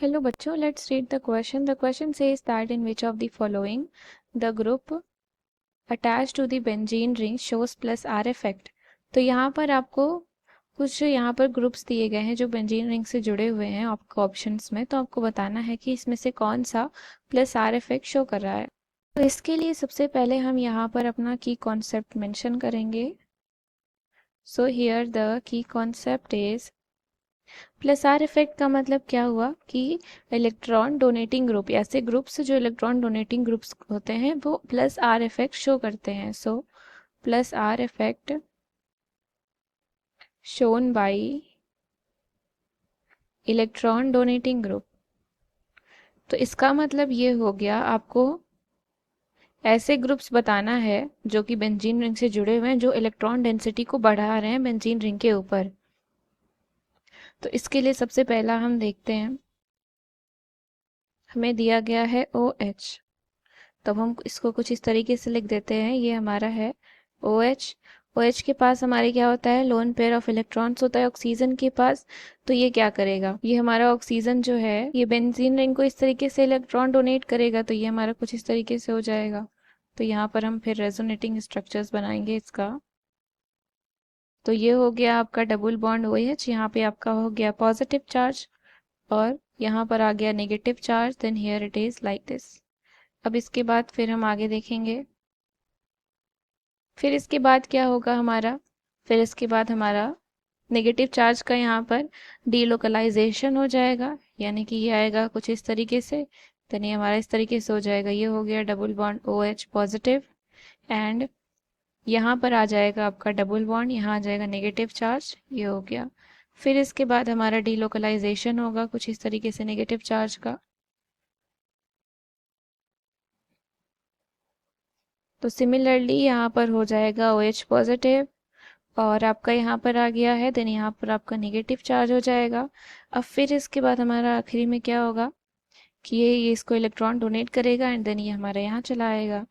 Hello बच्चों, let's read the question. The question says that in which of the following the group attached to the benzene ring shows plus R effect. तो यहाँ पर आपको कुछ यहाँ पर groups दिए गए हैं जो बेंजीन रिंग से जुड़े हुए हैं आपको ऑप्शंस में, तो आपको बताना है कि इसमें से कौन सा प्लस आर इफेक्ट शो कर रहा है। तो इसके लिए सबसे पहले हम यहाँ पर अपना की कॉन्सेप्ट मेंशन करेंगे। So here the key concept is plus R effect का मतलब क्या हुआ कि इलेक्ट्रॉन डोनेटिंग ग्रुप, ऐसे ग्रुप्स जो इलेक्ट्रॉन डोनेटिंग ग्रुप्स होते हैं वो प्लस आर इफेक्ट शो करते हैं। So plus R effect shown by electron donating group. तो इसका मतलब ये हो गया, आपको ऐसे ग्रुप्स बताना है जो कि बेंजीन रिंग से जुड़े हुए हैं जो इलेक्ट्रॉन डेंसिटी को बढ़ा रहे हैं बेंजीन रिंग के ऊपर। तो इसके लिए सबसे पहला हम देखते हैं, हमें दिया गया है OH। तब हम इसको कुछ इस तरीके से लिख देते हैं, ये हमारा है OH। OH के पास हमारे क्या होता है, लोन पेयर ऑफ इलेक्ट्रॉन्स होता है ऑक्सीजन के पास। तो ये क्या करेगा, ये हमारा ऑक्सीजन जो है ये बेंजीन रिंग को इस तरीके से इलेक्ट्रॉन डोनेट करेगा, तो ये हमारा कुछ इस तरीके से हो जाएगा। तो यहाँ पर हम फिर रेजोनेटिंग स्ट्रक्चर्स बनाएंगे इसका। तो ये हो गया आपका डबल बॉन्ड OH, यहाँ पे आपका हो गया पॉजिटिव चार्ज और यहाँ पर आ गया negative charge, then here it is like this. अब इसके बाद फिर हम आगे देखेंगे, फिर इसके बाद क्या होगा हमारा, फिर इसके बाद हमारा नेगेटिव चार्ज का यहाँ पर डीलोकलाइजेशन हो जाएगा, यानी कि ये आएगा कुछ इस तरीके से। तो ये हमारा इस तरीके से हो जाएगा, ये हो गया double bond OH positive and यहाँ पर आ जाएगा आपका डबल बॉन्ड, यहाँ आ जाएगा नेगेटिव चार्ज, ये हो गया। फिर इसके बाद हमारा डीलोकलाइजेशन होगा कुछ इस तरीके से नेगेटिव चार्ज का। तो सिमिलरली यहाँ पर हो जाएगा OH पॉजिटिव और आपका यहाँ पर आ गया है, देन यहाँ पर आपका नेगेटिव चार्ज हो जाएगा। अब फिर इसके बाद हमारा आखिरी में क्या होगा कि ये इसको इलेक्ट्रॉन डोनेट करेगा एंड देन ये हमारा यहाँ चला आएगा।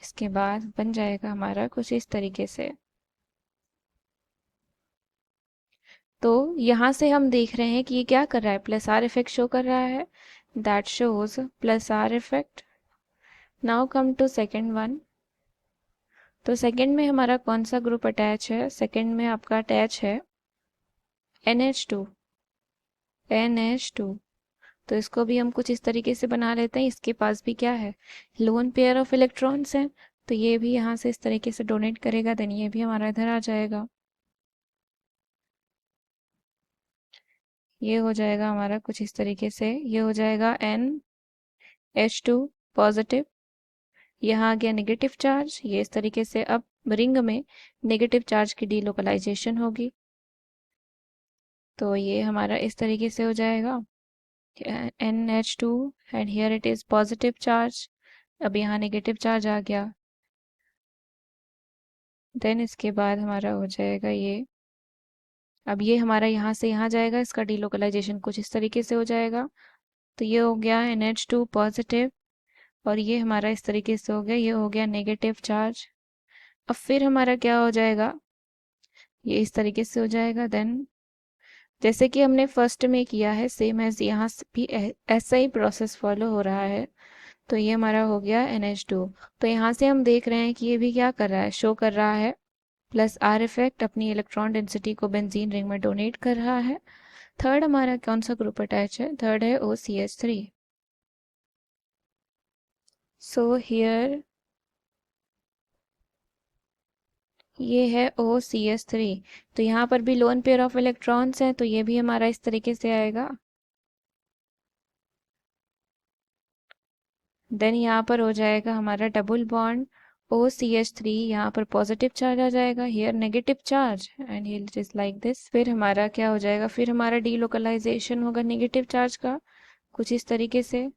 इसके बाद बन जाएगा हमारा कुछ इस तरीके से। तो यहाँ से हम देख रहे हैं कि ये क्या कर रहा है, प्लस आर इफेक्ट शो कर रहा है, that shows plus R effect. Now come to second one. तो सेकेंड में हमारा कौन सा ग्रुप अटैच है, सेकेंड में आपका अटैच है NH2। NH2, तो इसको भी हम कुछ इस तरीके से बना लेते हैं। इसके पास भी क्या है, लोन पेयर ऑफ इलेक्ट्रॉन्स हैं, तो ये भी यहाँ से इस तरीके से डोनेट करेगा, देन ये भी हमारा इधर आ जाएगा। ये हो जाएगा हमारा कुछ इस तरीके से, ये हो जाएगा NH2 पॉजिटिव, यहाँ आ गया नेगेटिव चार्ज, ये इस तरीके से अब रिंग में नेगेटिव चार्ज की डीलोकलाइजेशन होगी। तो ये हमारा इस तरीके से हो जाएगा NH2 and here it is positive charge, अब यहाँ नेगेटिव चार्ज आ गया। देन इसके बाद हमारा हो जाएगा ये, अब ये हमारा यहाँ से यहाँ जाएगा, इसका डीलोकलाइजेशन कुछ इस तरीके से हो जाएगा। तो ये हो गया NH2 पॉजिटिव और ये हमारा इस तरीके से हो गया, ये हो गया नेगेटिव चार्ज। अब फिर हमारा क्या हो जाएगा, ये इस तरीके से हो जाएगा। देन जैसे कि हमने फर्स्ट में किया है सेम एज यहाँ भी ऐसा ही प्रोसेस फॉलो हो रहा है। तो ये हमारा हो गया NH2। तो यहाँ से हम देख रहे हैं कि ये भी क्या कर रहा है, शो कर रहा है प्लस आर इफेक्ट, अपनी इलेक्ट्रॉन डेंसिटी को बेंजीन रिंग में डोनेट कर रहा है। थर्ड हमारा कौन सा ग्रुप अटैच है, थर्ड है OCH3। सो हियर ये है OCH3। तो यहाँ पर भी लोन पेयर ऑफ इलेक्ट्रॉन्स हैं, तो ये भी हमारा इस तरीके से आएगा। देन यहाँ पर हो जाएगा हमारा डबल बॉन्ड OCH3, यहाँ पर पॉजिटिव चार्ज आ जाएगा, here negative charge and it is like this. फिर हमारा क्या हो जाएगा, फिर हमारा डीलोकलाइजेशन होगा नेगेटिव चार्ज का कुछ इस तरीके से।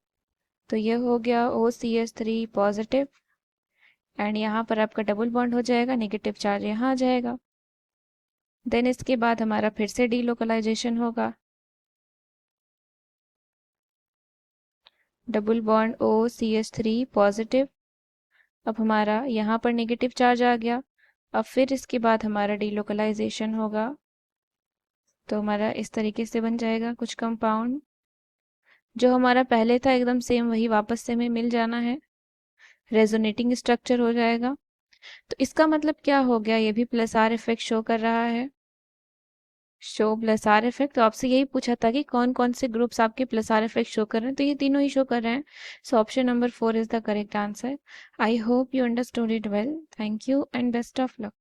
तो ये हो गया OCH3 पॉजिटिव एंड यहाँ पर आपका डबल बॉन्ड हो जाएगा, नेगेटिव चार्ज यहाँ आ जाएगा। देन इसके बाद हमारा फिर से डीलोकलाइजेशन होगा, डबल बॉन्ड OCH3 पॉजिटिव, अब हमारा यहाँ पर नेगेटिव चार्ज आ गया। अब फिर इसके बाद हमारा डीलोकलाइजेशन होगा, तो हमारा इस तरीके से बन जाएगा कुछ कंपाउंड। जो हमारा पहले था एकदम सेम वही वापस से हमें मिल जाना है, रेजोनेटिंग स्ट्रक्चर हो जाएगा। तो इसका मतलब क्या हो गया, ये भी प्लस आर इफेक्ट शो कर रहा है। शो प्लस आर इफेक्ट, तो आपसे यही पूछा था कि कौन कौन से ग्रुप्स आपके प्लस आर इफेक्ट शो कर रहे हैं, तो ये तीनों ही शो कर रहे हैं। So option number 4 is the correct answer. I hope you understood it well. Thank you and best of luck.